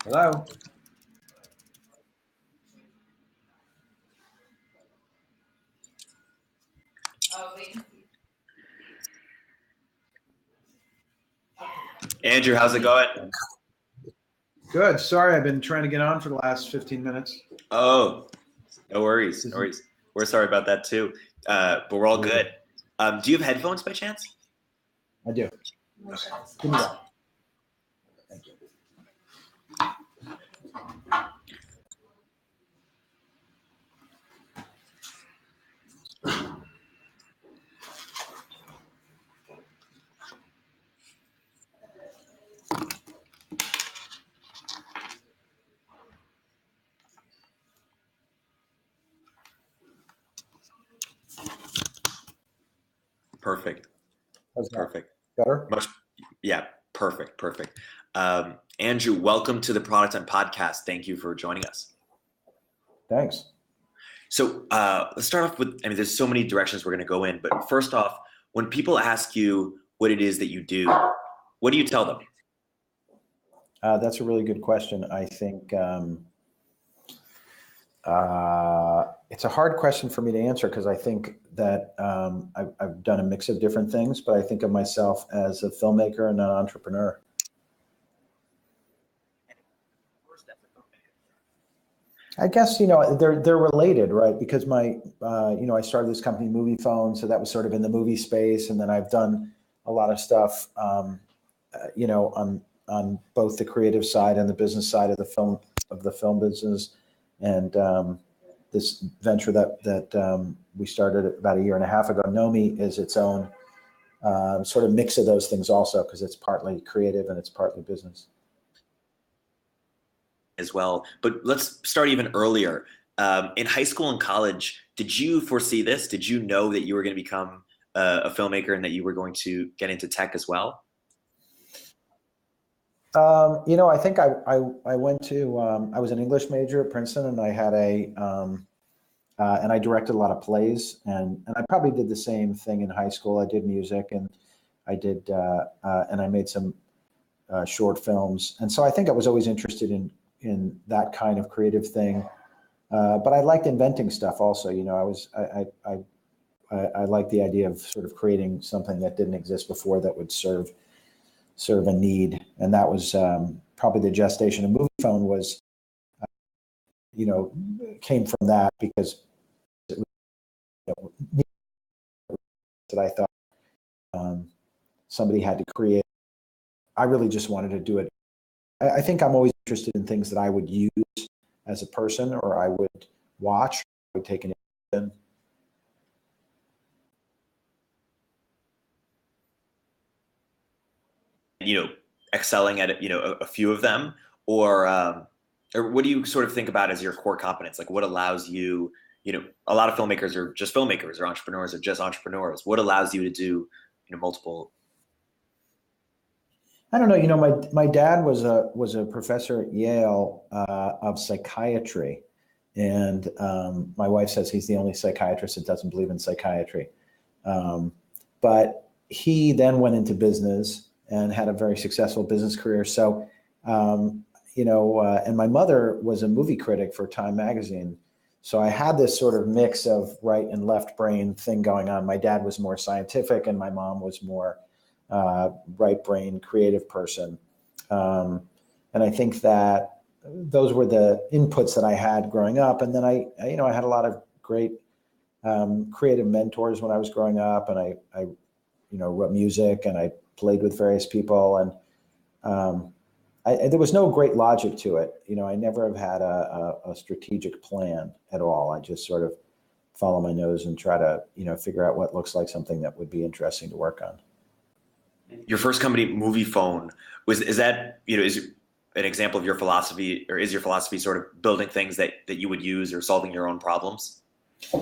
Hello. Andrew, how's it going? Good. Sorry, I've been trying to get on for the last 15 minutes. Oh, no worries. No worries. We're sorry about that too, but we're all good. Do you have headphones by chance? I do. Give me that. Thank you. Perfect. How's that? Perfect. Better? Yeah, perfect. Andrew, welcome to the Product on Podcast. Thank you for joining us. Thanks. So let's start off with, there's so many directions we're going to go in, but first off, when people ask you what it is that you do, what do you tell them? That's a really good question. I think it's a hard question for me to answer because I think that I've done a mix of different things, but I think of myself as a filmmaker and an entrepreneur. I guess, they're related, right? Because I started this company, Movie Phone, so that was sort of in the movie space, and then I've done a lot of stuff, on both the creative side and the business side of the film business, and this venture that we started about 1.5 years ago, KnowMe, is its own sort of mix of those things also, because it's partly creative and it's partly business. As well, but let's start even earlier. In high school and college, did you foresee this? Did you know that you were going to become a filmmaker and that you were going to get into tech as well? I think I went to, I was an English major at Princeton, and I had and I directed a lot of plays, and I probably did the same thing in high school. I did music, and I did, and I made some short films. And so I think I was always interested in that kind of creative thing. But I liked inventing stuff also. I liked the idea of sort of creating something that didn't exist before that would serve a need. And that was probably the gestation of Movie Phone was, came from that, because it was, that I thought somebody had to create. I really just wanted to do it. I think I'm always interested in things that I would use as a person, or I would watch, I would take an interest in. Excelling at a few of them, or what do you sort of think about as your core competence? Like, what allows you? A lot of filmmakers are just filmmakers, or entrepreneurs are just entrepreneurs. What allows you to do multiple? I don't know. My dad was a professor at Yale of psychiatry, and my wife says he's the only psychiatrist that doesn't believe in psychiatry. But he then went into business and had a very successful business career. So, and my mother was a movie critic for Time magazine. So I had this sort of mix of right and left brain thing going on. My dad was more scientific, and my mom was more right brain creative person. And I think that those were the inputs that I had growing up. And then I had a lot of great creative mentors when I was growing up, and I wrote music, and I played with various people, and there was no great logic to it. I never have had a strategic plan at all. I just sort of follow my nose and try to, figure out what looks like something that would be interesting to work on. Your first company, Movie Phone, is that is an example of your philosophy, or is your philosophy sort of building things that you would use, or solving your own problems?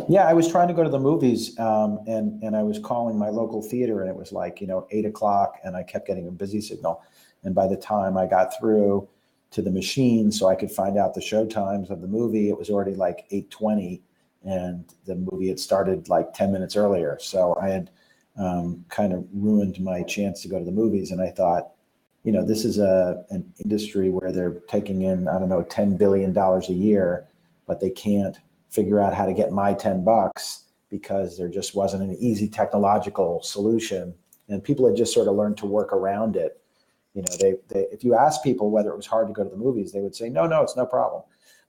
Yeah, I was trying to go to the movies, and I was calling my local theater, and it was like 8 o'clock, and I kept getting a busy signal. And by the time I got through to the machine, so I could find out the show times of the movie, it was already like 8:20, and the movie had started like 10 minutes earlier. So I had kind of ruined my chance to go to the movies. And I thought, this is an industry where they're taking in, I don't know, $10 billion a year, but they can't figure out how to get my $10 because there just wasn't an easy technological solution. And people had just sort of learned to work around it. If you ask people whether it was hard to go to the movies, they would say, no, it's no problem.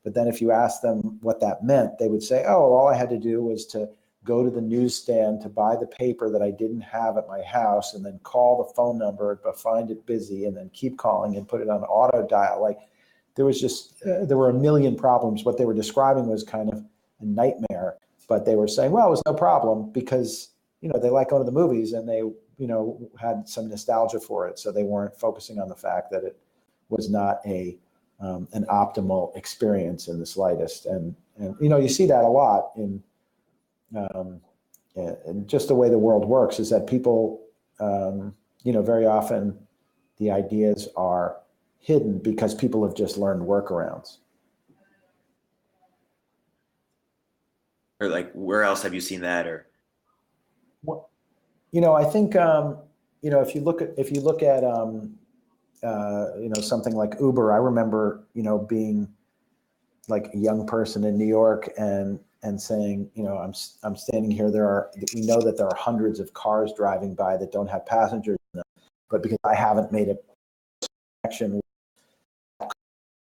But then if you ask them what that meant, they would say, oh, all I had to do was to go to the newsstand to buy the paper that I didn't have at my house, and then call the phone number, but find it busy, and then keep calling and put it on auto dial. Like there were a million problems. What they were describing was kind of a nightmare, but they were saying, well, it was no problem because, they like going to the movies and they, had some nostalgia for it. So they weren't focusing on the fact that it was not an optimal experience in the slightest. And you see that a lot in and just the way the world works is that people, very often the ideas are hidden because people have just learned workarounds. Or like, where else have you seen that? Or Well, I think, if you look at something like Uber, I remember, being like a young person in New York and saying, I'm standing here. We know that there are hundreds of cars driving by that don't have passengers in them, but because I haven't made a connection,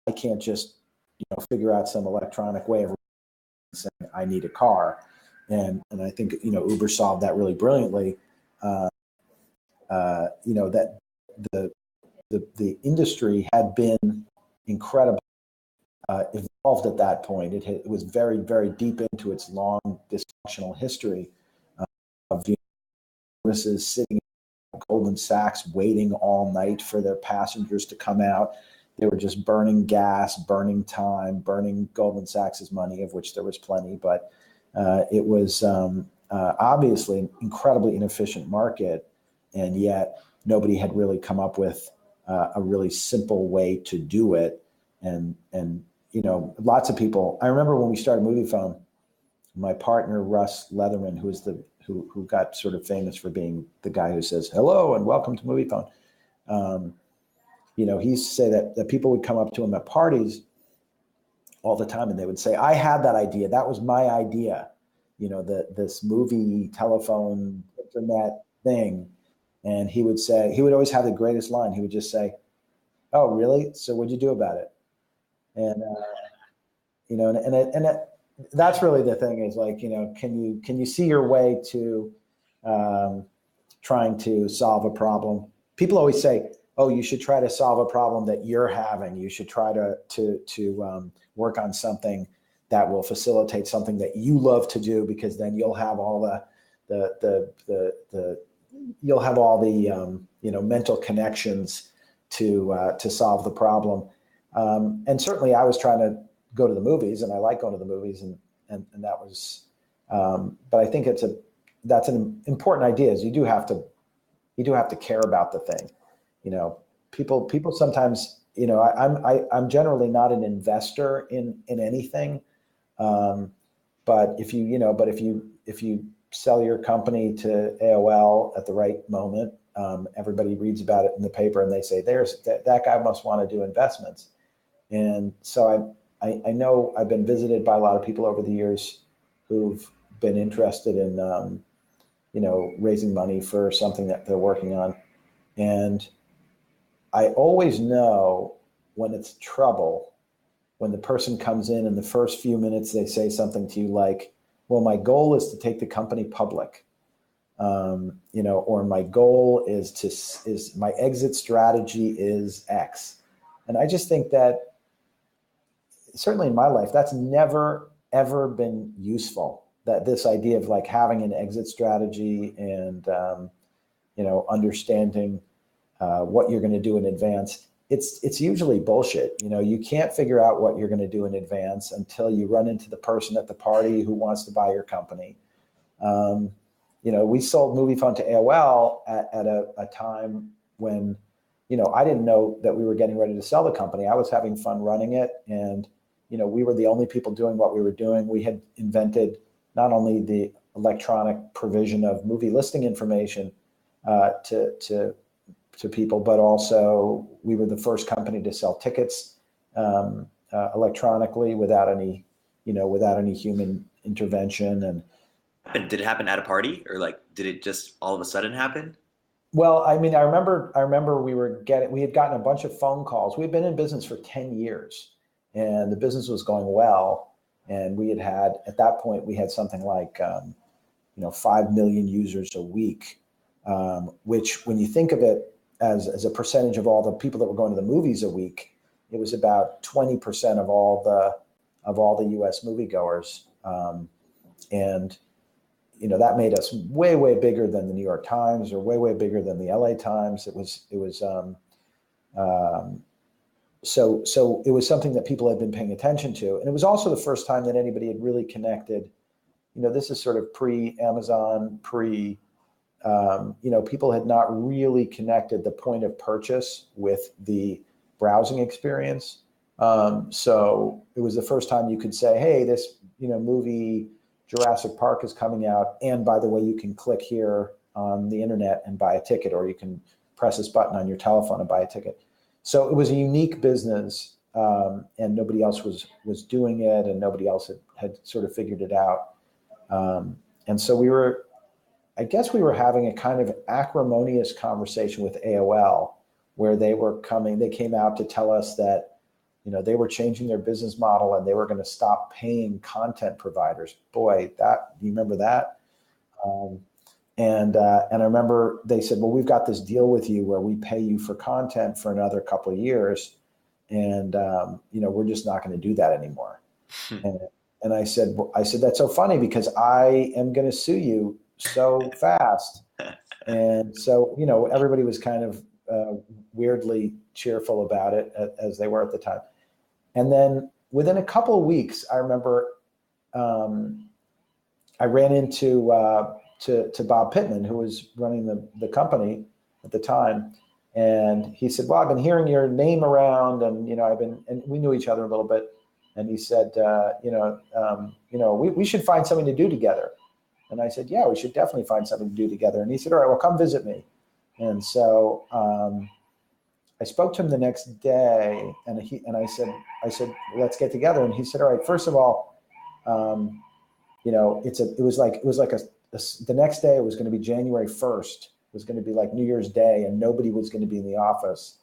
I can't just, figure out some electronic way of saying I need a car. And I think, Uber solved that really brilliantly. That the industry had been incredible. Evolved at that point. It was very, very deep into its long dysfunctional history of services sitting at Goldman Sachs waiting all night for their passengers to come out. They were just burning gas, burning time, burning Goldman Sachs's money, of which there was plenty. But it was obviously an incredibly inefficient market, and yet nobody had really come up with a really simple way to do it. And lots of people. I remember when we started Moviephone, my partner Russ Leatherman, who got sort of famous for being the guy who says hello and welcome to Moviephone. He used to say that people would come up to him at parties all the time and they would say, "I had that idea. That was my idea." This movie telephone internet thing, and he would always have the greatest line. He would just say, "Oh, really? So what'd you do about it?" And that's really the thing is like, can you see your way to trying to solve a problem? People always say, oh, you should try to solve a problem that you're having. You should try to work on something that will facilitate something that you love to do, because then you'll have all the mental connections to solve the problem. And certainly I was trying to go to the movies, and I like going to the movies, and that was, but I think that's an important idea, is you do have to care about the thing. People sometimes, I'm generally not an investor in anything. But if you sell your company to AOL at the right moment, everybody reads about it in the paper and they say, that guy must want to do investments. And so I know I've been visited by a lot of people over the years who've been interested in, raising money for something that they're working on. And I always know when it's trouble, when the person comes in and the first few minutes they say something to you like, well, my goal is to take the company public, or my goal is my exit strategy is X. And I just think that certainly in my life, that's never, ever been useful. That this idea of like having an exit strategy and, understanding what you're going to do in advance, it's usually bullshit. You can't figure out what you're going to do in advance until you run into the person at the party who wants to buy your company. We sold Moviephone to AOL at a time when, I didn't know that we were getting ready to sell the company. I was having fun running it, and we were the only people doing what we were doing. We had invented not only the electronic provision of movie listing information to to people, but also we were the first company to sell tickets electronically without any, without any human intervention. And did it happen at a party, or like did it just all of a sudden happen? Well, I mean, I remember we had gotten a bunch of phone calls. We had been in business for 10 years and the business was going well. And at that point, we had something like, 5 million users a week, which when you think of it as a percentage of all the people that were going to the movies a week, it was about 20% of all the US moviegoers. And that made us way, way bigger than the New York Times or way, way bigger than the LA Times. So it was something that people had been paying attention to. And it was also the first time that anybody had really connected. This is sort of pre-Amazon, people had not really connected the point of purchase with the browsing experience. So it was the first time you could say, hey, this, movie Jurassic Park is coming out. And by the way, you can click here on the internet and buy a ticket, or you can press this button on your telephone and buy a ticket. So it was a unique business, and nobody else was doing it, and nobody else had sort of figured it out. And so I guess we were having a kind of acrimonious conversation with AOL, where they came out to tell us that, they were changing their business model and they were going to stop paying content providers. Boy, do you remember that? And I remember they said, well, we've got this deal with you where we pay you for content for another couple of years. And, we're just not going to do that anymore. And I said, that's so funny because I am going to sue you so fast. And so, everybody was kind of weirdly cheerful about it, as they were at the time. And then within a couple of weeks, I remember I ran into to Bob Pittman, who was running the company at the time. And he said, well, I've been hearing your name around, and, and we knew each other a little bit. And he said, we should find something to do together. And I said, yeah, we should definitely find something to do together. And he said, all right, well, come visit me. And so I spoke to him the next day, and I said, let's get together. And he said, all right, first of all, it was like the next day, it was going to be January 1st. It was going to be like New Year's Day, and nobody was going to be in the office.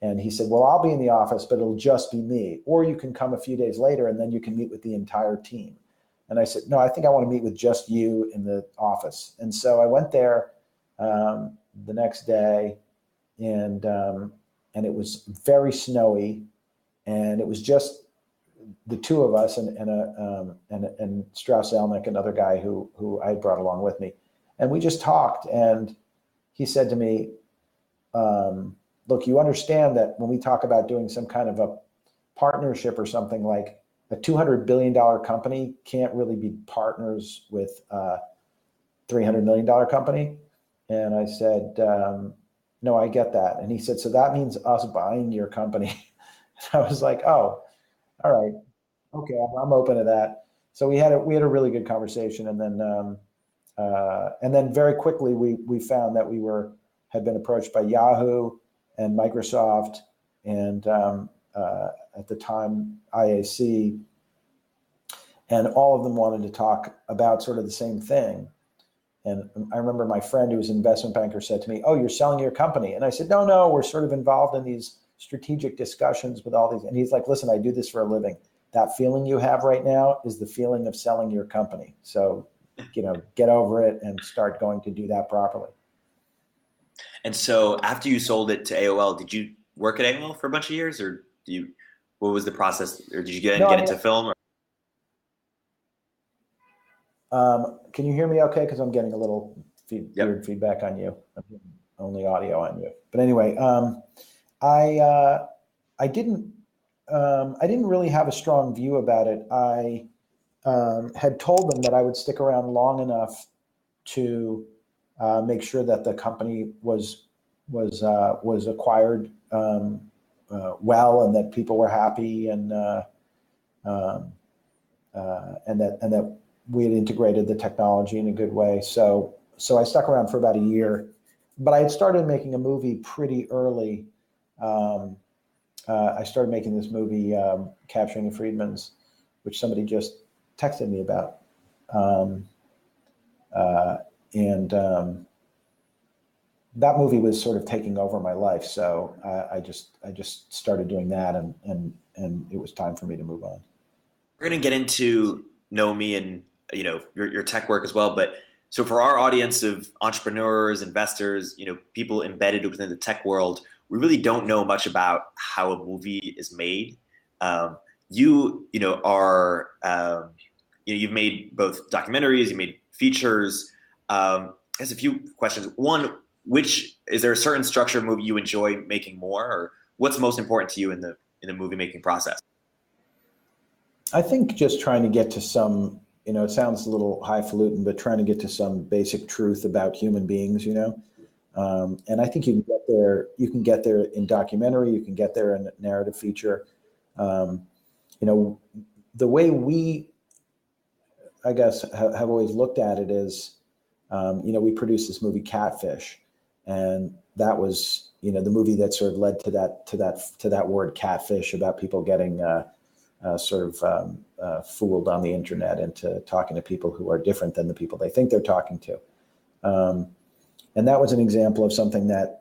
And he said, well, I'll be in the office, but it'll just be me. Or you can come a few days later, and then you can meet with the entire team. And I said, no, I think I want to meet with just you in the office. And so I went there the next day, and it was very snowy, and it was just the two of us and Strauss Zelnick, another guy who I brought along with me. And we just talked, and he said to me, look, you understand that when we talk about doing some kind of a partnership or something, like a $200 billion company can't really be partners with a $300 million company. And I said, no, I get that. And he said, so that means us buying your company. And I was like, oh, all right. Okay. I'm open to that. So we had a really good conversation. And then very quickly we found that had been approached by Yahoo and Microsoft and at the time IAC, and all of them wanted to talk about sort of the same thing. And I remember my friend who was an investment banker said to me, oh, you're selling your company. And I said, no, we're sort of involved in these strategic discussions with all these. And he's like, listen, I do this for a living. That feeling you have right now is the feeling of selling your company. So, get over it and start going to do that properly. And so after you sold it to AOL, did you work at AOL for a bunch of years, or what was the process, or did you get into film? Or? Can you hear me okay? Because I'm getting a little weird feedback on you. I'm getting only audio on you. But anyway, I didn't really have a strong view about it. I had told them that I would stick around long enough to make sure that the company was acquired well, and that people were happy, and that we had integrated the technology in a good way. So I stuck around for about a year, but I had started making a movie pretty early. Um, I started making this movie, Capturing the Freedmans, which somebody just texted me about. Um, and that movie was sort of taking over my life. So I just started doing that, and it was time for me to move on. We're going to get into KnowMe and your tech work as well, but so for our audience of entrepreneurs, investors, people embedded within the tech world, we really don't know much about how a movie is made. Um, you've made both documentaries, you made features. There's a few questions. One, which is there a certain structure of movie you enjoy making more, or what's most important to you in the movie making process? I think just trying to get to some, it sounds a little highfalutin, but trying to get to some basic truth about human beings, and I think you can get there. You can get there in documentary. You can get there in narrative feature. Um, you know, the way we, I guess, have always looked at it is, we produced this movie Catfish, and that was, the movie that sort of led to that word catfish, about people getting fooled on the internet into talking to people who are different than the people they think they're talking to. Um, and that was an example of something that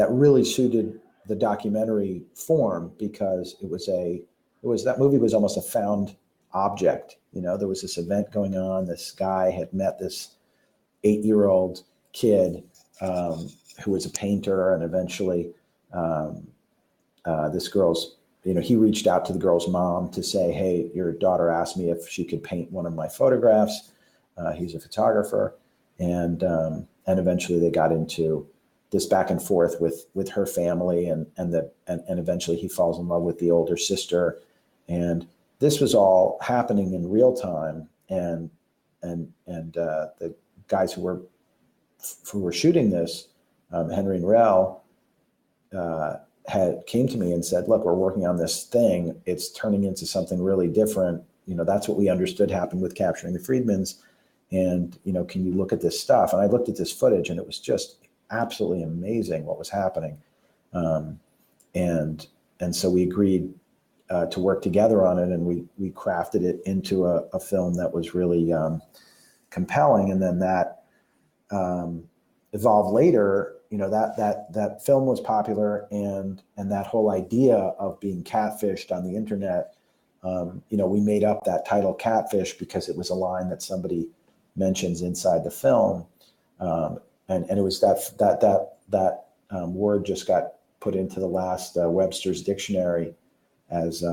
really suited the documentary form, because that movie was almost a found object. There was this event going on. This guy had met this 8-year-old kid, who was a painter, and eventually this girl's, he reached out to the girl's mom to say, "Hey, your daughter asked me if she could paint one of my photographs." He's a photographer, and eventually they got into this back and forth with her family, and eventually he falls in love with the older sister, and this was all happening in real time, and the guys who were shooting this, Henry and Rel, came to me and said, "Look, we're working on this thing. It's turning into something really different. That's what we understood happened with Capturing the Freedmans. And, can you look at this stuff?" And I looked at this footage, and it was just absolutely amazing what was happening. Um, and so we agreed to work together on it, and we crafted it into a film that was really compelling. And then that evolved later. That film was popular, and that whole idea of being catfished on the internet. We made up that title Catfish because it was a line that somebody mentions inside the film, and it was that word just got put into the last Webster's dictionary as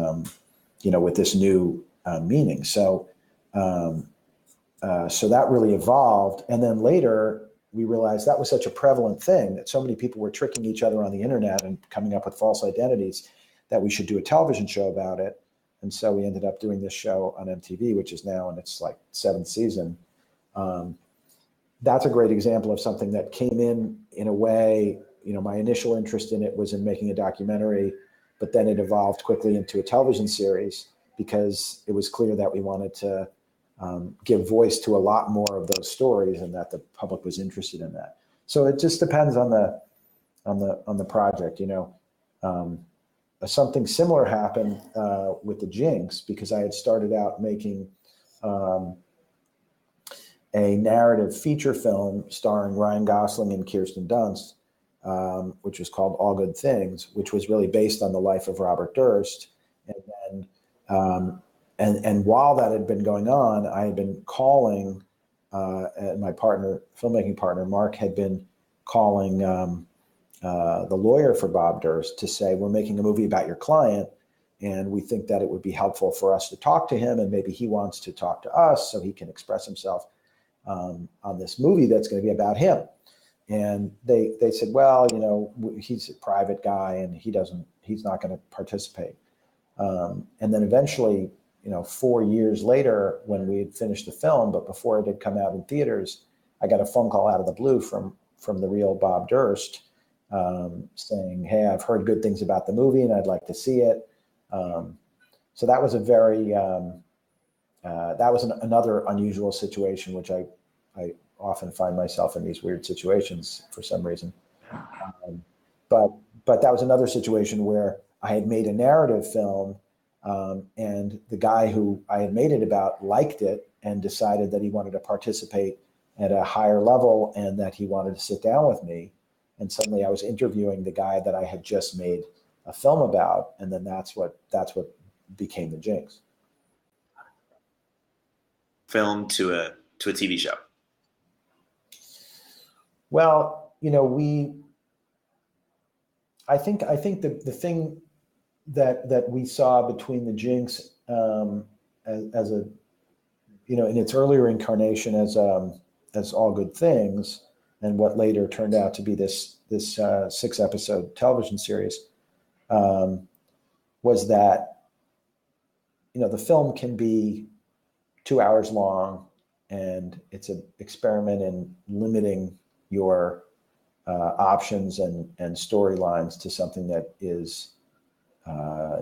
with this new meaning. So that really evolved, and then later we realized that was such a prevalent thing, that so many people were tricking each other on the internet and coming up with false identities, that we should do a television show about it. And so we ended up doing this show on MTV, which is now in its 7th season. That's a great example of something that came in a way. My initial interest in it was in making a documentary, but then it evolved quickly into a television series, because it was clear that we wanted to give voice to a lot more of those stories, and that the public was interested in that. So it just depends on the project. Something similar happened with the Jinx, because I had started out making a narrative feature film starring Ryan Gosling and Kirsten Dunst, which was called All Good Things, which was really based on the life of Robert Durst. And then and while that had been going on, I had been calling, my filmmaking partner, Mark, had been calling the lawyer for Bob Durst to say, "We're making a movie about your client, and we think that it would be helpful for us to talk to him, and maybe he wants to talk to us so he can express himself on this movie that's going to be about him." And they said, "Well, he's a private guy, and he's not going to participate." And then eventually, 4 years later, when we had finished the film, but before it had come out in theaters, I got a phone call out of the blue from the real Bob Durst, saying, "Hey, I've heard good things about the movie, and I'd like to see it." So that was another unusual situation, which I often find myself in these weird situations for some reason. But that was another situation where I had made a narrative film, and the guy who I had made it about liked it and decided that he wanted to participate at a higher level and that he wanted to sit down with me. And suddenly I was interviewing the guy that I had just made a film about, and then that's what became the Jinx. Film to a TV show. Well, I think the thing that we saw between the Jinx as a, in its earlier incarnation as All Good Things, and what later turned out to be this 6-episode television series, was that the film can be 2 hours long, and it's an experiment in limiting your options and storylines to something that is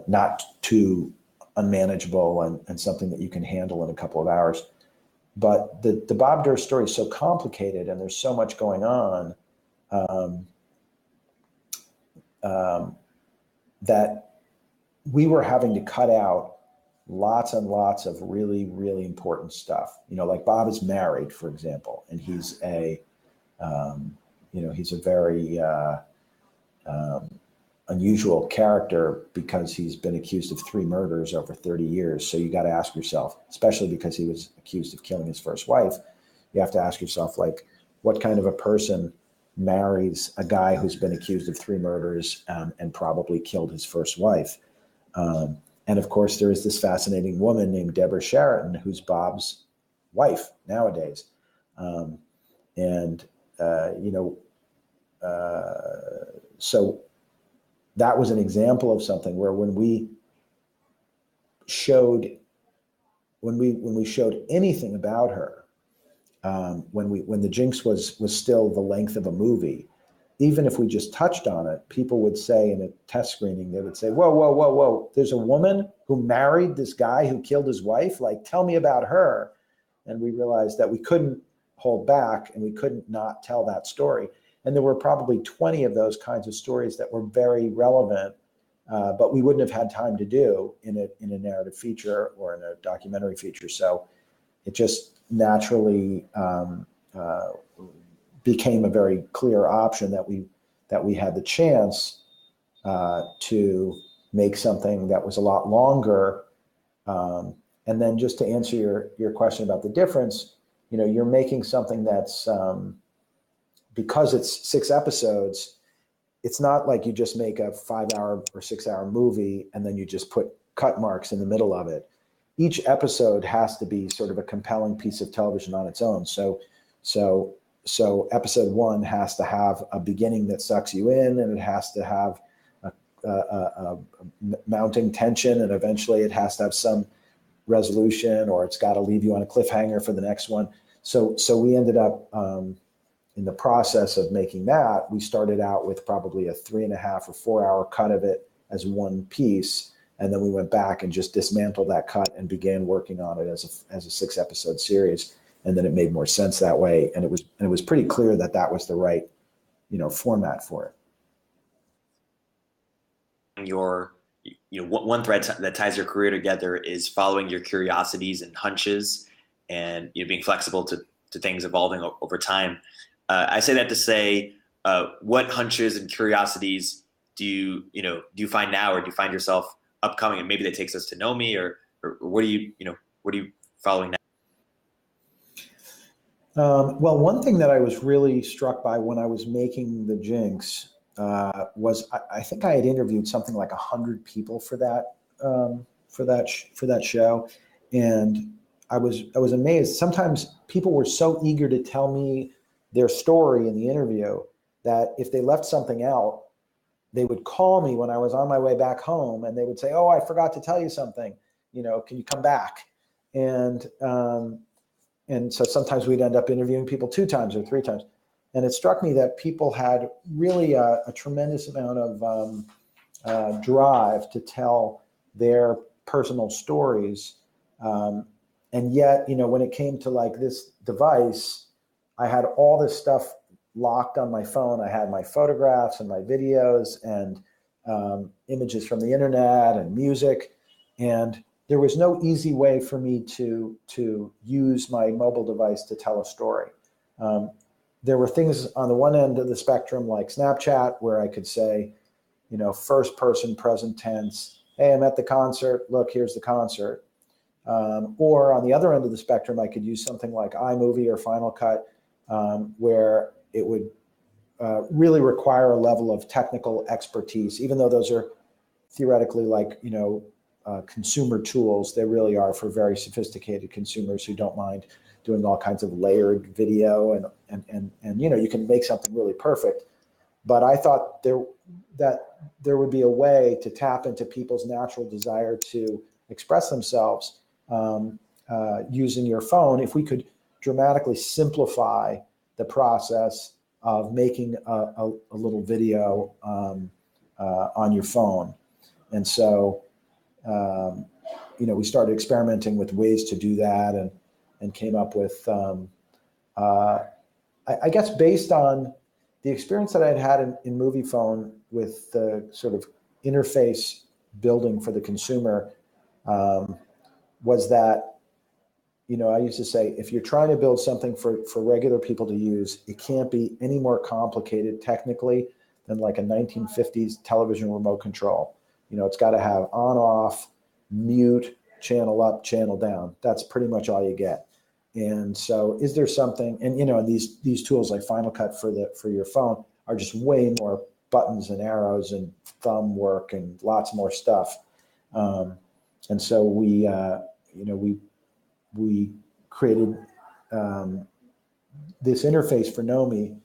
not too unmanageable and something that you can handle in a couple of hours. But the Bob Durst story is so complicated, and there's so much going on, that we were having to cut out lots and lots of really, really important stuff. Like Bob is married, for example, and he's a very unusual character because he's been accused of 3 murders over 30 years. So you got to ask yourself, especially because he was accused of killing his first wife, you have to ask yourself, like, what kind of a person marries a guy who's been accused of 3 murders and probably killed his first wife? And of course, there is this fascinating woman named Deborah Sheraton, who's Bob's wife nowadays. So that was an example of something where when we showed anything about her, when the Jinx was still the length of a movie, even if we just touched on it, people would say in a test screening, they would say, whoa, there's a woman who married this guy who killed his wife? Like, tell me about her. And we realized that we couldn't hold back, and we couldn't not tell that story. And there were probably 20 of those kinds of stories that were very relevant, but we wouldn't have had time to do in a narrative feature or in a documentary feature. So it just naturally became a very clear option that we had the chance to make something that was a lot longer. And then just to answer your question about the difference, you're making something that's, because it's 6 episodes, it's not like you just make a 5-hour or 6-hour movie and then you just put cut marks in the middle of it. Each episode has to be sort of a compelling piece of television on its own. So episode 1 has to have a beginning that sucks you in, and it has to have a mounting tension, and eventually it has to have some resolution, or it's got to leave you on a cliffhanger for the next one. So we ended up, in the process of making that, we started out with probably a 3.5 or 4-hour cut of it as one piece. And then we went back and just dismantled that cut and began working on it as a 6-episode series. And then it made more sense that way. And it was pretty clear that was the right, format for it. One thread that ties your career together is following your curiosities and hunches, and being flexible to things evolving over time. I say that to say, what hunches and curiosities do you find now, or do you find yourself upcoming? And maybe that takes us to KnowMe, or what are you following now? Well, one thing that I was really struck by when I was making the Jinx was I think I had interviewed something like 100 people for that show, and I was amazed. Sometimes people were so eager to tell me their story in the interview that if they left something out, they would call me when I was on my way back home, and they would say, "Oh, I forgot to tell you something. Can you come back?" And so sometimes we'd end up interviewing people 2 times or 3 times. And it struck me that people had really a tremendous amount of drive to tell their personal stories. And yet, when it came to like this device, I had all this stuff locked on my phone. I had my photographs and my videos and images from the internet and music. And there was no easy way for me to use my mobile device to tell a story. There were things on the one end of the spectrum like Snapchat where I could say, first person present tense, hey, I'm at the concert, look, here's the concert. Or on the other end of the spectrum, I could use something like iMovie or Final Cut, where it would really require a level of technical expertise, even though those are theoretically like, consumer tools. They really are for very sophisticated consumers who don't mind doing all kinds of layered video and you can make something really perfect. But I thought there would be a way to tap into people's natural desire to express themselves using your phone if we could dramatically simplify the process of making a little video on your phone. And so, we started experimenting with ways to do that and came up with, I guess based on the experience that I'd had in Movie Phone with the sort of interface building for the consumer, was that, I used to say, if you're trying to build something for regular people to use, it can't be any more complicated technically than like a 1950s television remote control. It's got to have on, off, mute, channel up, channel down. That's pretty much all you get. And so is there something, and these tools like Final Cut for your phone are just way more buttons and arrows and thumb work and lots more stuff. And so we created this interface for KnowMe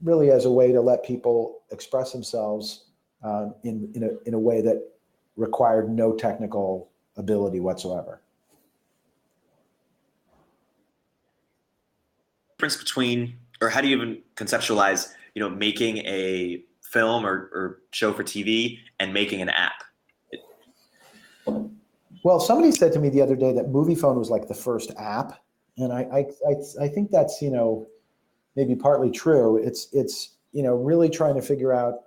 really as a way to let people express themselves in a way that required no technical ability whatsoever. Difference between, or how do you even conceptualize, making a film or show for TV and making an app? Well, somebody said to me the other day that Movie Phone was like the first app, and I think that's maybe partly true. It's really trying to figure out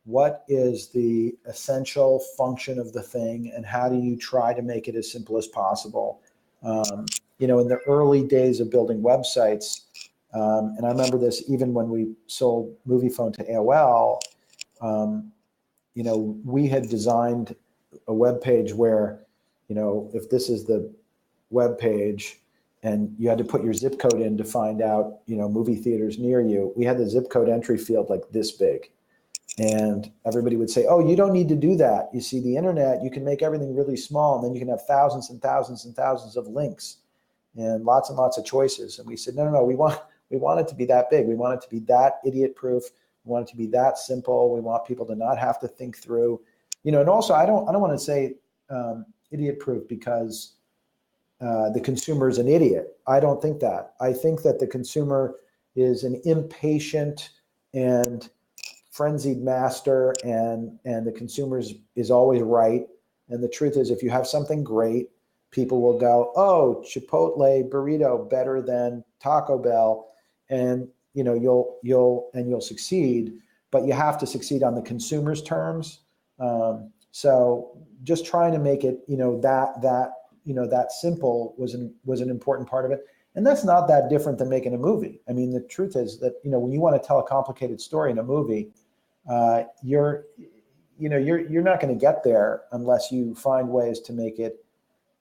what is the essential function of the thing and how do you try to make it as simple as possible. In the early days of building websites, and I remember this even when we sold Movie Phone to AOL, we had designed a web page where, if this is the web page and you had to put your zip code in to find out, movie theaters near you, we had the zip code entry field like this big. And everybody would say, oh, you don't need to do that. You see, the internet, you can make everything really small, and then you can have thousands and thousands and thousands of links and lots of choices. And we said, no, we want it to be that big. We want it to be that idiot proof. We want it to be that simple. We want people to not have to think through, and also I don't want to say idiot proof because the consumer is an idiot. I don't think that. I think that the consumer is an impatient and frenzied master, and the consumer is always right. And the truth is, if you have something great, people will go, oh, Chipotle burrito better than Taco Bell, and you'll succeed. But you have to succeed on the consumer's terms. So just trying to make it that simple was an important part of it. And that's not that different than making a movie. I mean, the truth is that when you want to tell a complicated story in a movie, you're not going to get there unless you find ways to make it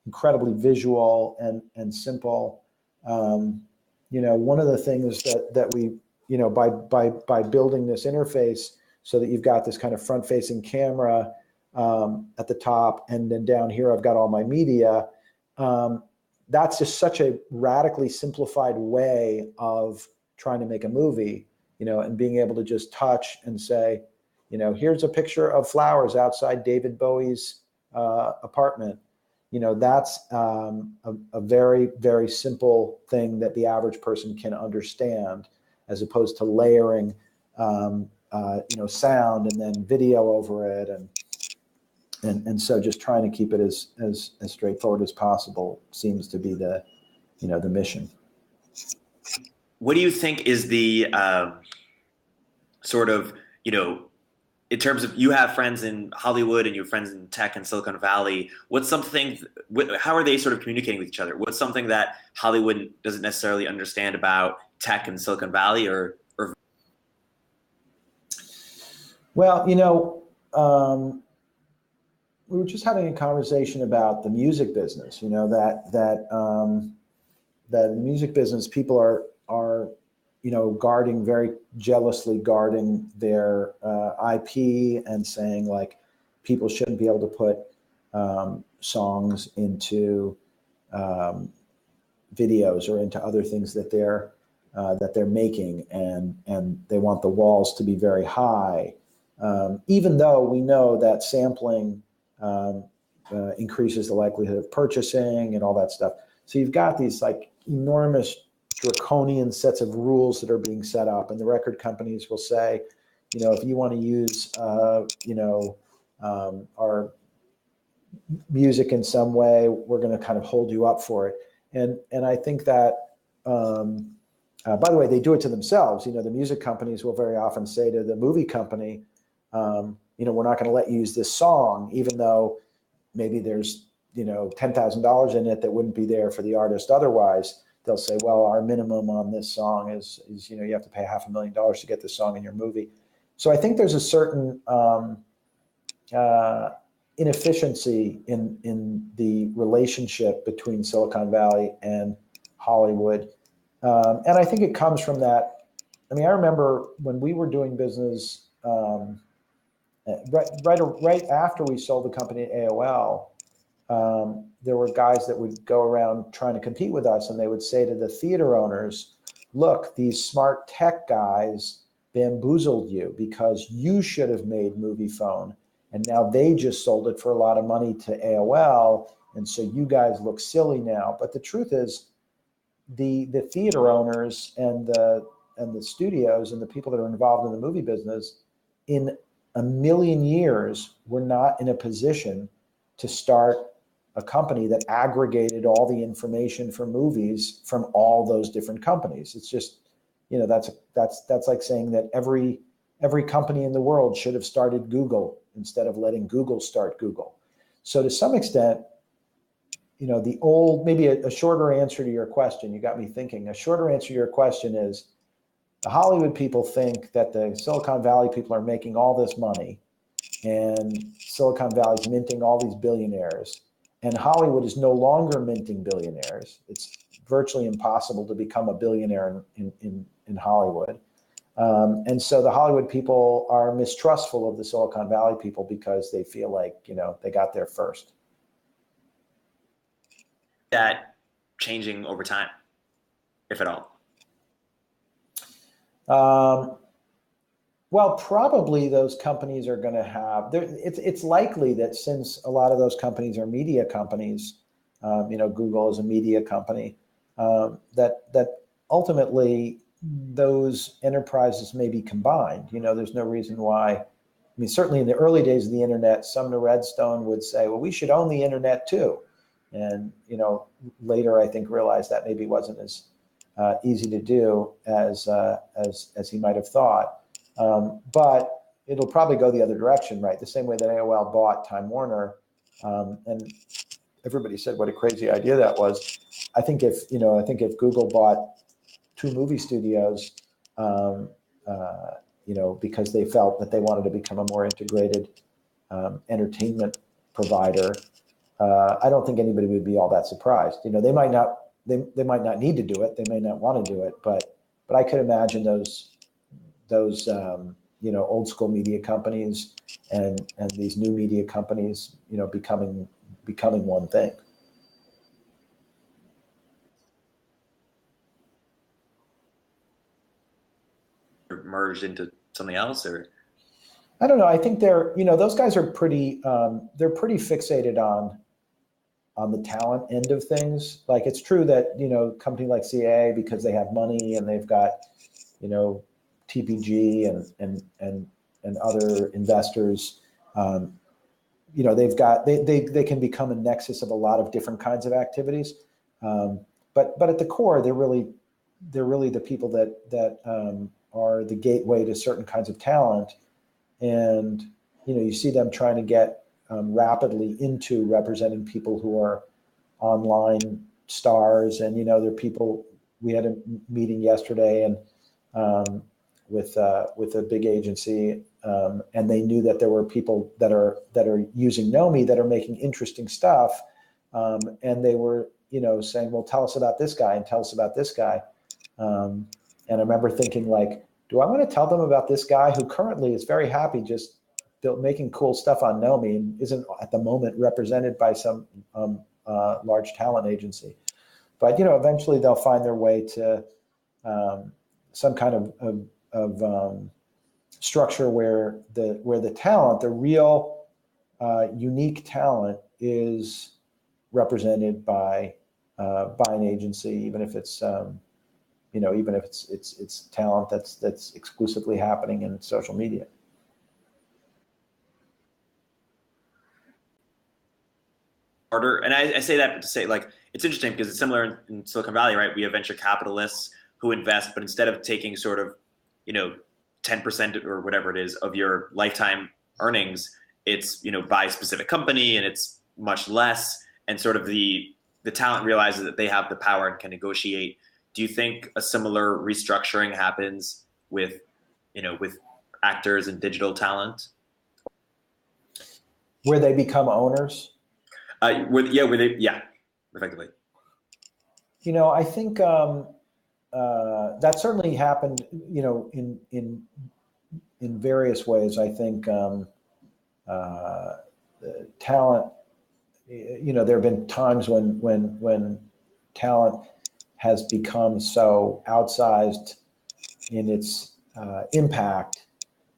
incredibly visual and simple. One of the things that we by building this interface so that you've got this kind of front-facing camera at the top, and then down here I've got all my media. That's just such a radically simplified way of trying to make a movie, and being able to just touch and say, here's a picture of flowers outside David Bowie's apartment. That's a very, very simple thing that the average person can understand, as opposed to layering, sound and then video over it. And so just trying to keep it as straightforward as possible seems to be the mission. What do you think is the sort of, in terms of, you have friends in Hollywood and you have friends in tech and Silicon Valley, what's something, how are they sort of communicating with each other? What's something that Hollywood doesn't necessarily understand about tech and Silicon Valley, or Well, we were just having a conversation about the music business, that in the music business, people are guarding, very jealously guarding their IP, and saying like people shouldn't be able to put songs into videos or into other things that they're making, and they want the walls to be very high, even though we know that sampling increases the likelihood of purchasing and all that stuff. So you've got these like enormous draconian sets of rules that are being set up, and the record companies will say, if you want to use, our music in some way, we're going to kind of hold you up for it. And I think that, by the way, they do it to themselves. The music companies will very often say to the movie company, we're not going to let you use this song, even though maybe there's, $10,000 in it that wouldn't be there for the artist otherwise. They'll say, well, our minimum on this song is you have to pay $500,000 to get this song in your movie. So I think there's a certain inefficiency in the relationship between Silicon Valley and Hollywood. And I think it comes from that. I remember when we were doing business, right after we sold the company to AOL, there were guys that would go around trying to compete with us, and they would say to the theater owners, look, these smart tech guys bamboozled you because you should have made Moviefone, and now they just sold it for a lot of money to AOL, and so you guys look silly now. But the truth is, the theater owners and the studios and the people that are involved in the movie business, in a million years, were not in a position to start a company that aggregated all the information for movies from all those different companies. It's just, that's like saying that every company in the world should have started Google instead of letting Google start Google. So to some extent, the old, maybe a shorter answer to your question, you got me thinking, a shorter answer to your question is, the Hollywood people think that the Silicon Valley people are making all this money, and Silicon Valley's minting all these billionaires, and Hollywood is no longer minting billionaires. It's virtually impossible to become a billionaire in Hollywood. And so the Hollywood people are mistrustful of the Silicon Valley people because they feel like, they got there first. That changing over time, if at all? Well, probably those companies are going to have, it's likely that since a lot of those companies are media companies, Google is a media company, that ultimately those enterprises may be combined. There's no reason why. Certainly in the early days of the internet, Sumner Redstone would say, well, we should own the internet too. And, later I think realized that maybe wasn't as easy to do as he might have thought. But it'll probably go the other direction, right? The same way that AOL bought Time Warner, and everybody said what a crazy idea that was. I think if Google bought two movie studios, because they felt that they wanted to become a more integrated entertainment provider, I don't think anybody would be all that surprised. They might not need to do it. They may not want to do it, but I could imagine those old school media companies and these new media companies, becoming one thing. Merged into something else, or? I don't know. I think those guys are pretty fixated on the talent end of things. Like, it's true that, a company like CAA, because they have money and they've got, TPG and other investors, they can become a nexus of a lot of different kinds of activities. But at the core, they're really they're really the people that are the gateway to certain kinds of talent. And, you see them trying to get rapidly into representing people who are online stars. And, there are people, we had a meeting yesterday and with a big agency, and they knew that there were people that are using KnowMe that are making interesting stuff. And they were, saying, well, tell us about this guy and tell us about this guy. And I remember thinking, like, do I want to tell them about this guy who currently is very happy just making cool stuff on KnowMe and isn't at the moment represented by some large talent agency? But, eventually they'll find their way to some kind of structure where the talent, the real unique talent, is represented by an agency, even if it's even if it's talent that's exclusively happening in social media. Harder, and I say that to say, like, it's interesting because it's similar in Silicon Valley, right? We have venture capitalists who invest, but instead of taking sort of 10% or whatever it is of your lifetime earnings, it's by specific company, and it's much less, and sort of the talent realizes that they have the power and can negotiate. Do you think a similar restructuring happens with with actors and digital talent, where they become owners? Effectively. I think that certainly happened, in various ways. I think talent, there have been times when talent has become so outsized in its impact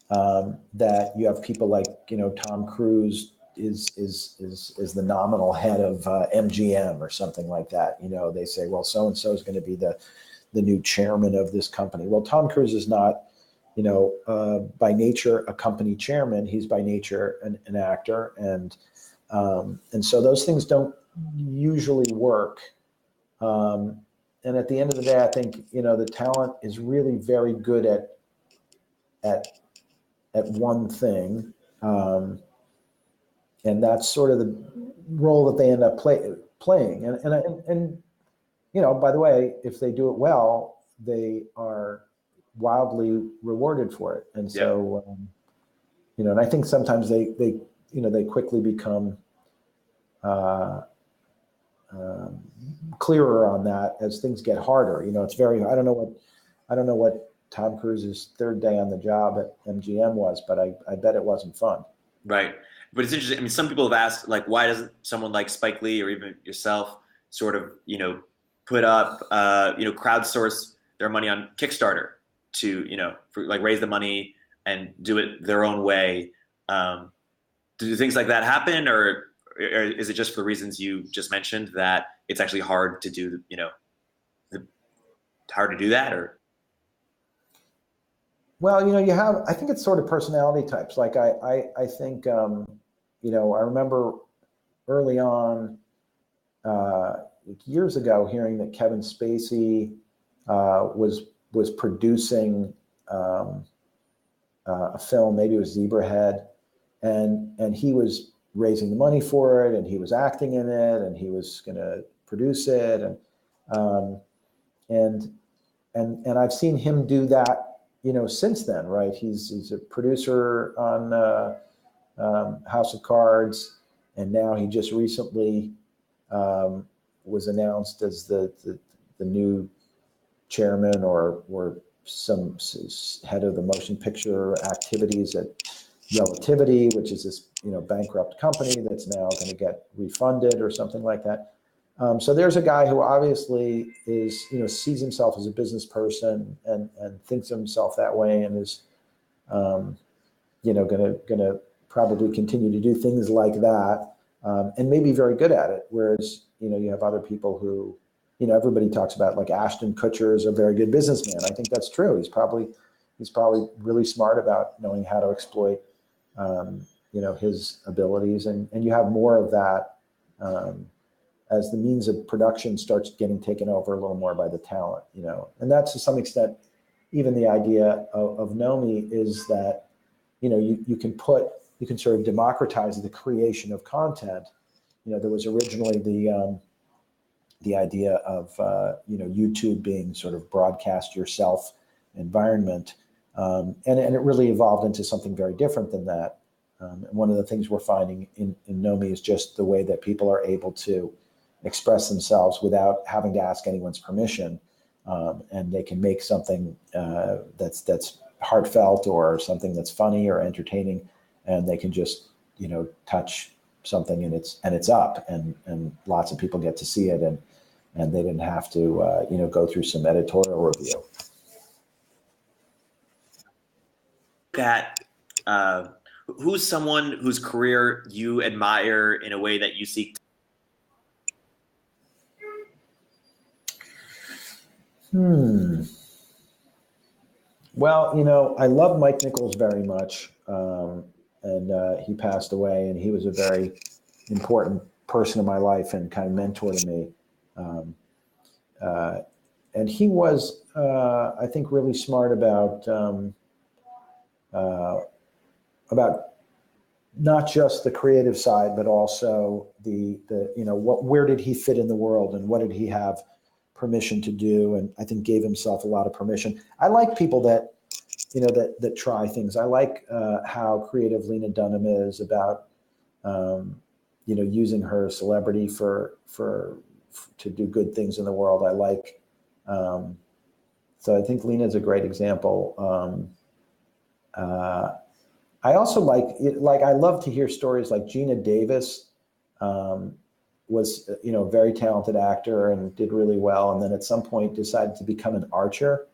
that you have people like, Tom Cruise is the nominal head of MGM or something like that. They say, well, so and so is going to be the new chairman of this company. Well, Tom Cruise is not, by nature a company chairman. He's by nature an actor, and so those things don't usually work. And at the end of the day, I think the talent is really very good at one thing. And that's sort of the role that they end up playing. And by the way, if they do it well, they are wildly rewarded for it. And so, and I think sometimes they quickly become clearer on that as things get harder. It's very, I don't know what Tom Cruise's third day on the job at MGM was, but I bet it wasn't fun. Right. But it's interesting. I mean, some people have asked, like, why doesn't someone like Spike Lee or even yourself sort of, put up, crowdsource their money on Kickstarter to, raise the money and do it their own way? Do things like that happen, or is it just for the reasons you just mentioned, that it's actually hard to do, hard to do that? Or? Well, I think it's sort of personality types. Like I think, I remember early on, years ago, hearing that Kevin Spacey was producing a film, maybe it was Zebrahead, and he was raising the money for it, and he was acting in it, and he was going to produce it, and I've seen him do that, since then, right? He's a producer on House of Cards, and now he just recently was announced as the new chairman or some head of the motion picture activities at Relativity, which is this bankrupt company that's now going to get refunded or something like that. So there's a guy who obviously is, sees himself as a business person and thinks of himself that way, and is, gonna probably continue to do things like that, and maybe very good at it. Whereas, you have other people who, everybody talks about, like, Ashton Kutcher is a very good businessman. I think that's true. He's probably really smart about knowing how to exploit, his abilities, and you have more of that as the means of production starts getting taken over a little more by the talent, you know. And that's to some extent, even the idea of KnowMe is that, you know, you can sort of democratize the creation of content. You know, there was originally the idea of, you know, YouTube being sort of broadcast yourself environment. And it really evolved into something very different than that. And one of the things we're finding in KnowMe is just the way that people are able to express themselves without having to ask anyone's permission. And they can make something that's heartfelt or something that's funny or entertaining, and they can just, you know, touch something and it's up, and lots of people get to see it, and they didn't have to you know, go through some editorial review. That who's someone whose career you admire in a way that you seek? Well, you know, I love Mike Nichols very much, and he passed away, and he was a very important person in my life and kind of mentor to me. And he was, I think, really smart about not just the creative side, but also the you know, where did he fit in the world, and what did he have permission to do? And I think gave himself a lot of permission. I like people that, you know, that try things. I like how creative Lena Dunham is about, you know, using her celebrity to do good things in the world. I like, so I think Lena is a great example. I also like I love to hear stories like Gina Davis, was, you know, a very talented actor and did really well. And then at some point decided to become an archer.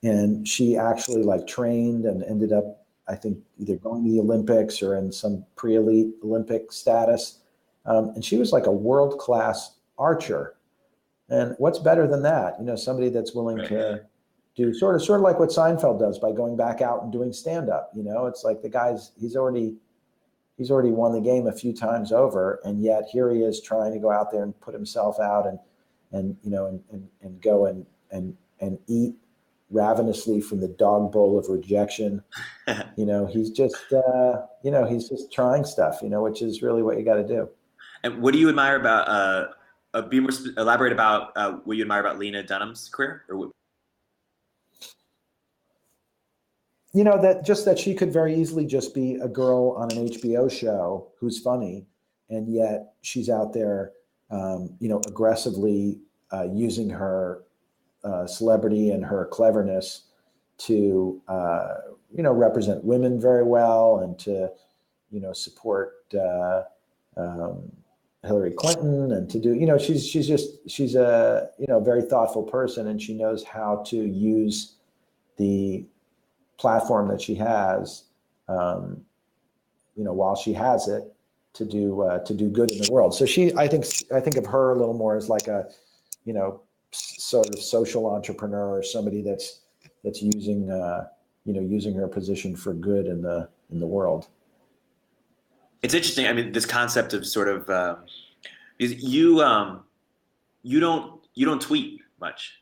And she actually like trained and ended up, I think, either going to the Olympics or in some pre-elite Olympic status. And she was like a world-class archer. And what's better than that? You know, somebody that's willing to do sort of like what Seinfeld does by going back out and doing stand-up. You know, it's like the guy's, he's already won the game a few times over, and yet here he is trying to go out there and put himself out and you know, and go and eat ravenously from the dog bowl of rejection. You know, he's just you know, he's just trying stuff, you know, which is really what you got to do. And what do you admire about? Elaborate about what you admire about Lena Dunham's career, or what? You know, that she could very easily just be a girl on an HBO show who's funny, and yet she's out there, you know, aggressively using her celebrity and her cleverness to, you know, represent women very well, and to, you know, support Hillary Clinton, and to do, you know, she's a, you know, very thoughtful person, and she knows how to use the platform that she has, you know, while she has it, to do good in the world. So I think of her a little more as like a, you know, sort of social entrepreneur, or somebody that's using, you know, using her position for good in the world. It's interesting. I mean, this concept of sort of is you don't tweet much.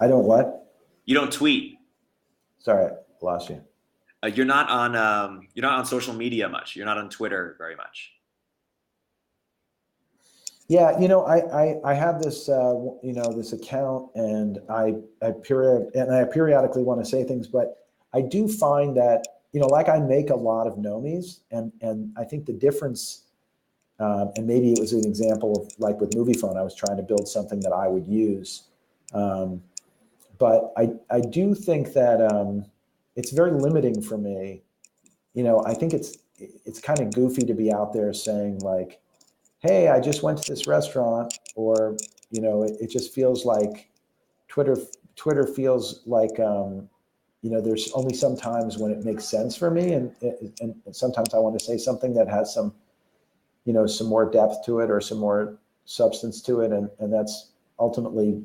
I don't what? You don't tweet. Sorry, I lost you. You're not on social media much. You're not on Twitter very much. Yeah, you know, I have this you know, this account, and I periodically want to say things, but I do find that, you know, like I make a lot of KnowMes, and I think the difference, and maybe it was an example of like with Movie Phone, I was trying to build something that I would use. But I do think that it's very limiting for me. You know, I think it's kind of goofy to be out there saying like, hey, I just went to this restaurant, or, you know, it just feels like Twitter feels like, you know, there's only some times when it makes sense for me. And sometimes I want to say something that has some, you know, some more depth to it or some more substance to it. And that's ultimately,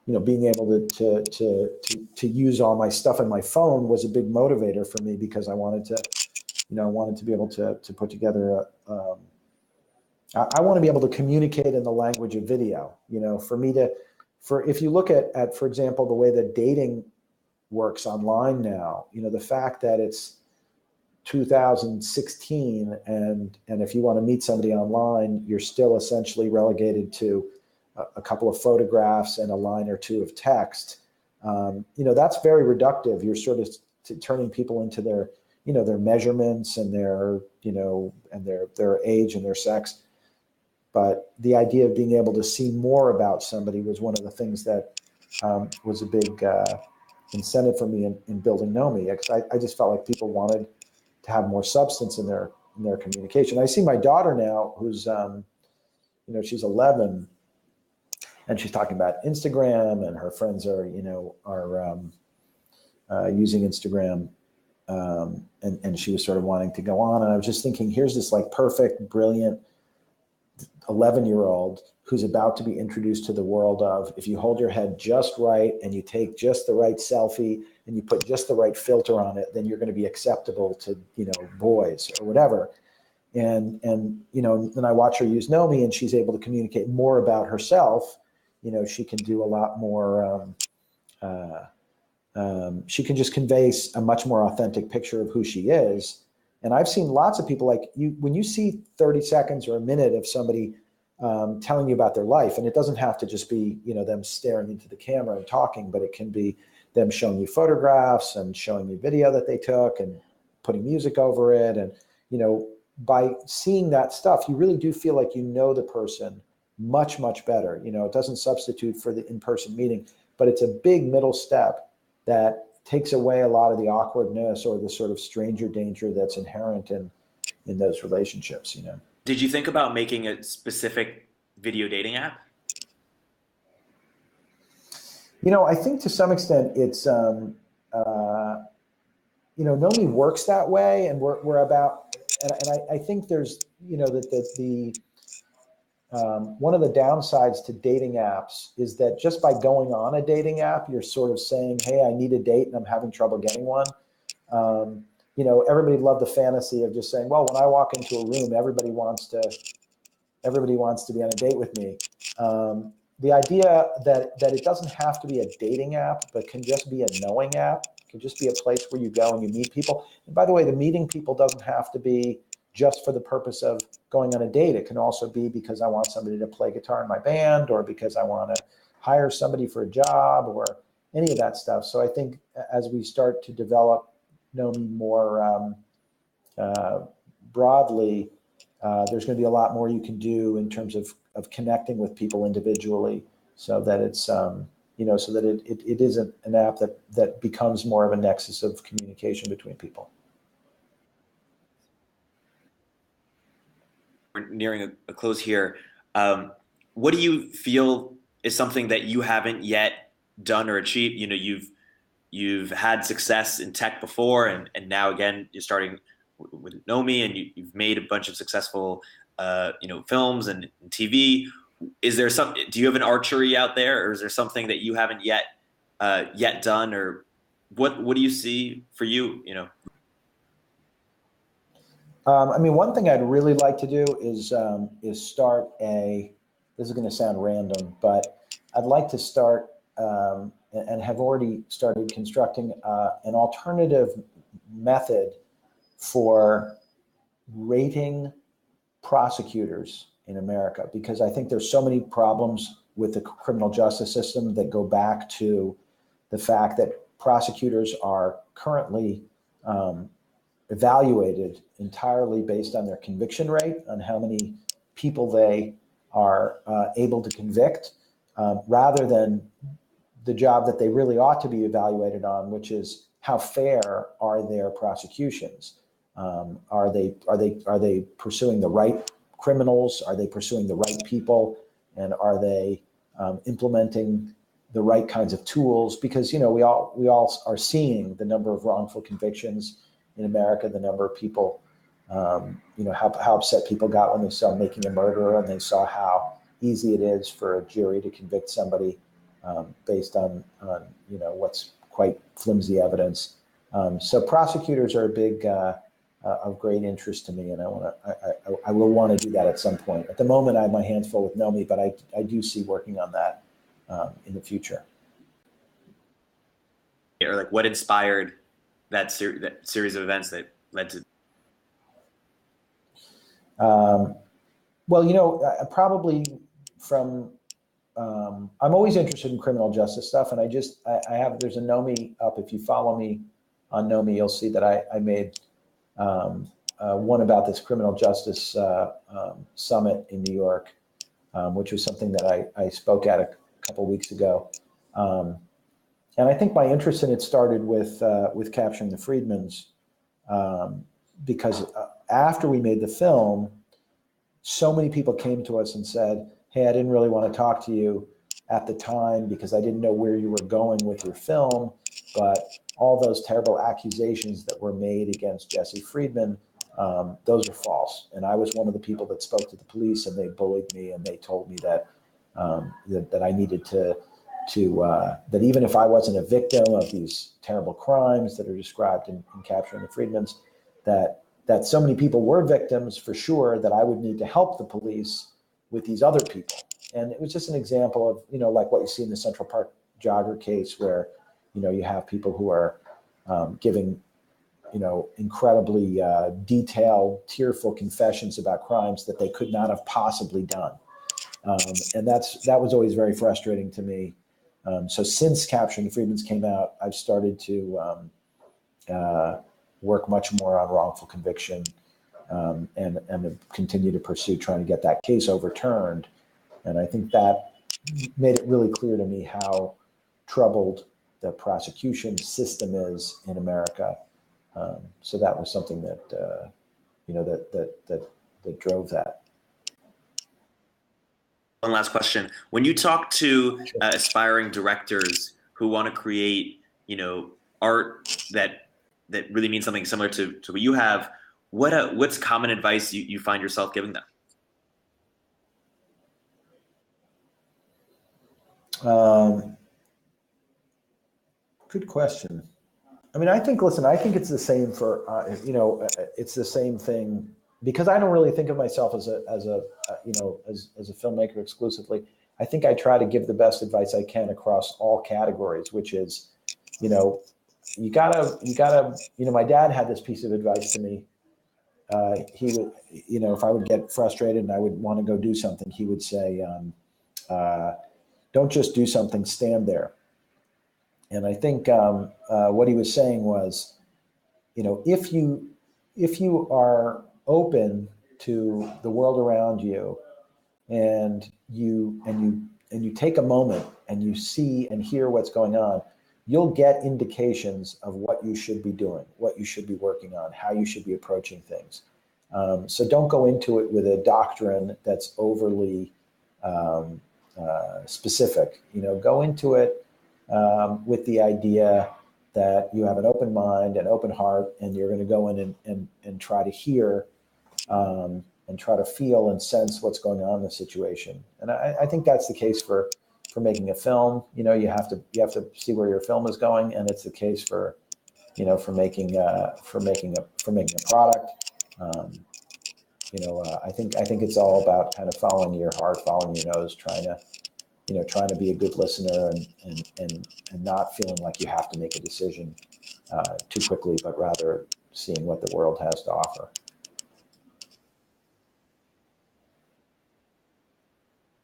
you know, being able to use all my stuff in my phone was a big motivator for me, because I wanted to, you know, I wanted to be able to put together I want to be able to communicate in the language of video. You know, for me to, if you look at, for example, the way that dating works online now, you know, the fact that it's 2016 and if you want to meet somebody online, you're still essentially relegated to a couple of photographs and a line or two of text. You know, that's very reductive. You're sort of turning people into their, you know, their measurements and their, you know, and their age and their sex. But the idea of being able to see more about somebody was one of the things that was a big incentive for me in building KnowMe. I just felt like people wanted to have more substance in their communication. I see my daughter now, who's you know, she's 11, and she's talking about Instagram, and her friends are, you know, using Instagram, and she was sort of wanting to go on. And I was just thinking, here's this like perfect, brilliant 11-year-old who's about to be introduced to the world of, if you hold your head just right and you take just the right selfie and you put just the right filter on it, then you're going to be acceptable to, you know, boys or whatever. And you know, then I watch her use KnowMe, and she's able to communicate more about herself. You know, she can do a lot more. She can just convey a much more authentic picture of who she is. And I've seen lots of people, like you, when you see 30 seconds or a minute of somebody telling you about their life, and it doesn't have to just be, you know, them staring into the camera and talking, but it can be them showing you photographs and showing you video that they took and putting music over it. And, you know, by seeing that stuff, you really do feel like you know the person much, much better. You know, it doesn't substitute for the in-person meeting, but it's a big middle step that takes away a lot of the awkwardness or the sort of stranger danger that's inherent in those relationships, you know. Did you think about making a specific video dating app? You know, I think to some extent it's, you know, KnowMe works that way, and we're about, and I think there's, you know, that the one of the downsides to dating apps is that just by going on a dating app, you're sort of saying, hey, I need a date and I'm having trouble getting one. You know, everybody loved the fantasy of just saying, well, when I walk into a room, everybody wants to be on a date with me. The idea that it doesn't have to be a dating app, but can just be a knowing app, can just be a place where you go and you meet people. And by the way, the meeting people doesn't have to be just for the purpose of going on a date. It can also be because I want somebody to play guitar in my band, or because I want to hire somebody for a job, or any of that stuff. So I think as we start to develop KnowMe more broadly, there's going to be a lot more you can do in terms of connecting with people individually, so that it's you know, so that it isn't an app that becomes more of a nexus of communication between people. We're nearing a close here. What do you feel is something that you haven't yet done or achieved? You know, you've had success in tech before, and now again you're starting with KnowMe, and you've made a bunch of successful you know, films and TV. Is there some? Do you have an archery out there, or is there something that you haven't yet done, or what do you see for you? You know. I mean, one thing I'd really like to do is start a. This is going to sound random, but I'd like to start and have already started constructing an alternative method for rating prosecutors in America, because I think there's so many problems with the criminal justice system that go back to the fact that prosecutors are currently evaluated entirely based on their conviction rate, on how many people they are able to convict, rather than the job that they really ought to be evaluated on, which is how fair are their prosecutions. Are they pursuing the right criminals? Are they pursuing the right people? And are they implementing the right kinds of tools? Because, you know, we all are seeing the number of wrongful convictions in America, the number of people, you know, how upset people got when they saw Making a Murderer, and they saw how easy it is for a jury to convict somebody based on you know, what's quite flimsy evidence. So prosecutors are a big of great interest to me, and I will want to do that at some point. At the moment, I have my hands full with KnowMe, but I do see working on that in the future. Or like, what inspired that series of events that led to? Well, probably from. I'm always interested in criminal justice stuff, and I have, there's a KnowMe up. If you follow me on KnowMe, you'll see that I made one about this criminal justice summit in New York, which was something that I spoke at a couple weeks ago. And I think my interest in it started with Capturing the Freedmans, because after we made the film, so many people came to us and said, hey, I didn't really want to talk to you at the time because I didn't know where you were going with your film, but all those terrible accusations that were made against Jesse Friedman, those are false. And I was one of the people that spoke to the police, and they bullied me, and they told me that that I needed to that even if I wasn't a victim of these terrible crimes that are described in Capturing the Freedmans, that so many people were victims for sure, that I would need to help the police with these other people. And it was just an example of, like what you see in the Central Park jogger case, where, you have people who are giving, incredibly detailed, tearful confessions about crimes that they could not have possibly done. And that was always very frustrating to me. So since Capturing the Freedmans came out, I've started to work much more on wrongful conviction, and continue to pursue trying to get that case overturned. And I think that made it really clear to me how troubled the prosecution system is in America. So that was something that that drove that. One last question. When you talk to aspiring directors who want to create, art that really means something similar to what you have, what's common advice you find yourself giving them? Good question. I mean, I think it's the same for, it's the same thing, because I don't really think of myself as a filmmaker exclusively. I think I try to give the best advice I can across all categories, which is, you gotta, my dad had this piece of advice to me. He would, if I would get frustrated and I would want to go do something, he would say, don't just do something, stand there. And I think what he was saying was, if you are open to the world around you, and you take a moment and you see and hear what's going on, you'll get indications of what you should be doing, what you should be working on, how you should be approaching things. So don't go into it with a doctrine that's overly specific. Go into it with the idea that you have an open mind and open heart, and you're going to go in and try to hear and try to feel and sense what's going on in the situation. And I think that's the case for making a film. You have to see where your film is going, and it's the case for making a product. I think it's all about kind of following your heart, following your nose, trying to be a good listener, and not feeling like you have to make a decision too quickly, but rather seeing what the world has to offer.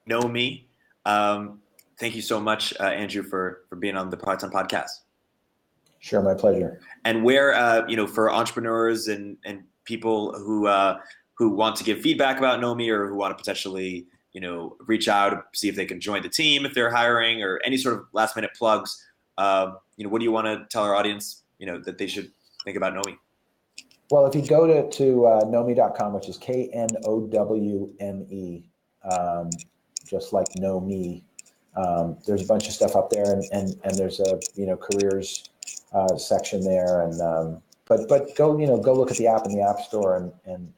KnowMe. Thank you so much, Andrew, for being on the Product On podcast. Sure, my pleasure. And where, for entrepreneurs and people who want to give feedback about KnowMe, or who want to potentially, reach out, see if they can join the team if they're hiring, or any sort of last minute plugs, what do you want to tell our audience, that they should think about KnowMe? Well, if you go to KnowMe.com, which is KNOWME, just like KnowMe, there's a bunch of stuff up there, and there's a careers section there, and but go look at the app in the App Store, and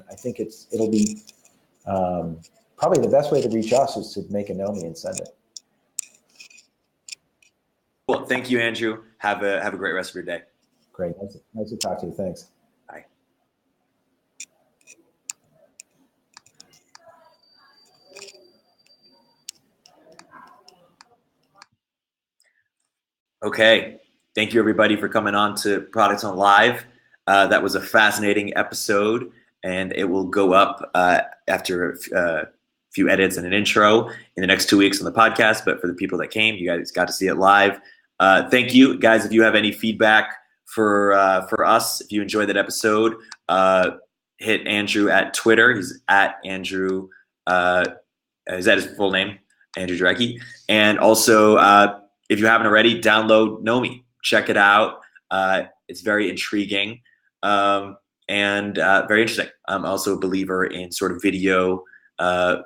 I think it'll be probably the best way to reach us is to make a KnowMe and send it. Well, thank you, Andrew. Have a great rest of your day. Great. Nice to talk to you. Thanks. Bye. Okay. Thank you, everybody, for coming on to Product Hunt Live. That was a fascinating episode, and it will go up after a few edits and an intro in the next 2 weeks on the podcast. But for the people that came, you guys got to see it live. Thank you, guys. If you have any feedback for us, if you enjoyed that episode, hit Andrew at Twitter. He's at Andrew. Is that his full name? Andrew Jarecki. And also, if you haven't already, download KnowMe. Check it out. It's very intriguing and very interesting. I'm also a believer in sort of video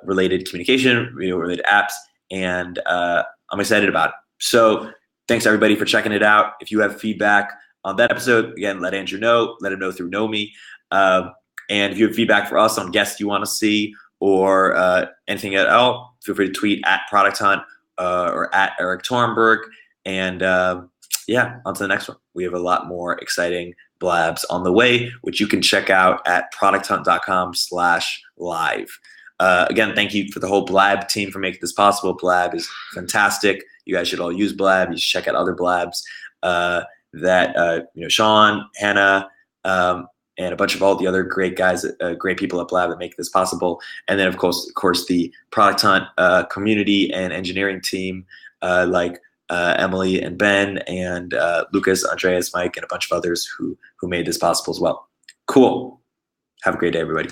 related communication, video related apps, and I'm excited about it. So thanks everybody for checking it out. If you have feedback on that episode, again, let Andrew know. Let him know through KnowMe. And if you have feedback for us on guests you want to see or anything at all, feel free to tweet at Product Hunt or at Eric Torenberg. And yeah, on to the next one. We have a lot more exciting blabs on the way, which you can check out at producthunt.com/live. Again, thank you for the whole Blab team for making this possible. Blab is fantastic. You guys should all use Blab. You should check out other Blabs Sean, Hannah, and a bunch of all the other great guys, great people at Blab that make this possible. And then, of course, the Product Hunt community and engineering team like Emily and Ben and Lucas, Andreas, Mike, and a bunch of others who made this possible as well. Cool. Have a great day, everybody.